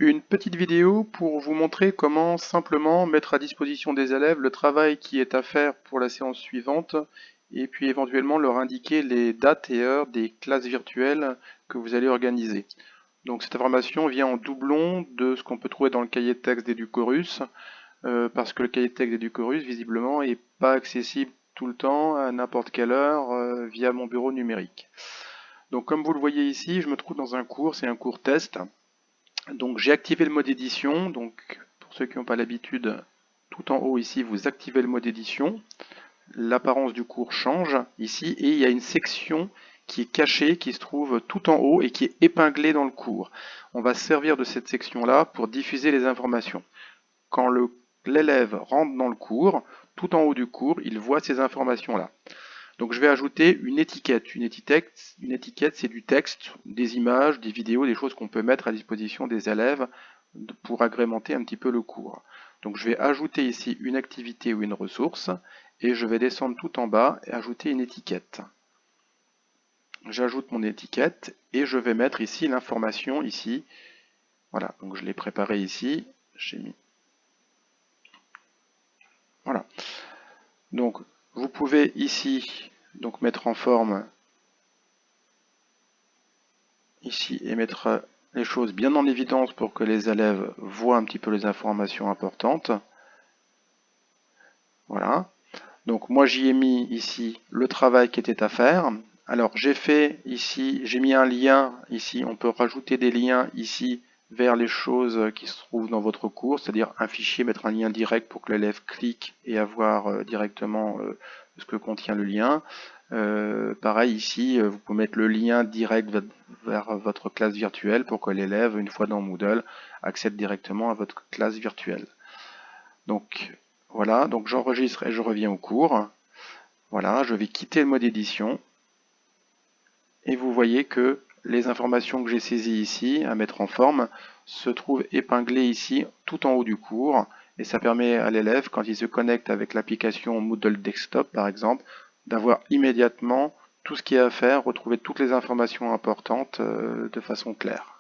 Une petite vidéo pour vous montrer comment simplement mettre à disposition des élèves le travail qui est à faire pour la séance suivante et puis éventuellement leur indiquer les dates et heures des classes virtuelles que vous allez organiser. Donc cette information vient en doublon de ce qu'on peut trouver dans le cahier de texte d'Educorus, parce que le cahier de texte d'Educorus visiblement n'est pas accessible tout le temps à n'importe quelle heure via mon bureau numérique. Donc comme vous le voyez ici, je me trouve dans un cours, c'est un cours test. Donc j'ai activé le mode édition, donc pour ceux qui n'ont pas l'habitude, tout en haut ici vous activez le mode édition, l'apparence du cours change ici et il y a une section qui est cachée, qui se trouve tout en haut et qui est épinglée dans le cours. On va se servir de cette section là pour diffuser les informations. Quand l'élève rentre dans le cours, tout en haut du cours, il voit ces informations là. Donc je vais ajouter une étiquette. Une étiquette, c'est du texte, des images, des vidéos, des choses qu'on peut mettre à disposition des élèves pour agrémenter un petit peu le cours. Donc je vais ajouter ici une activité ou une ressource et je vais descendre tout en bas et ajouter une étiquette. J'ajoute mon étiquette et je vais mettre ici l'information ici. Voilà, donc je l'ai préparé ici. J'ai mis. Voilà. Donc vous pouvez ici donc mettre en forme ici et mettre les choses bien en évidence pour que les élèves voient un petit peu les informations importantes. Voilà. Donc moi j'y ai mis ici le travail qui était à faire. Alors j'ai fait ici, j'ai mis un lien ici, on peut rajouter des liens ici vers les choses qui se trouvent dans votre cours, c'est-à-dire un fichier, mettre un lien direct pour que l'élève clique et avoir directement ce que contient le lien. Pareil ici, vous pouvez mettre le lien direct vers votre classe virtuelle pour que l'élève, une fois dans Moodle, accède directement à votre classe virtuelle. Donc voilà, donc j'enregistre et je reviens au cours. Voilà, je vais quitter le mode édition. Et vous voyez que les informations que j'ai saisies ici, à mettre en forme, se trouvent épinglées ici, tout en haut du cours. Et ça permet à l'élève, quand il se connecte avec l'application Moodle Desktop par exemple, d'avoir immédiatement tout ce qu'il y a à faire, retrouver toutes les informations importantes de façon claire.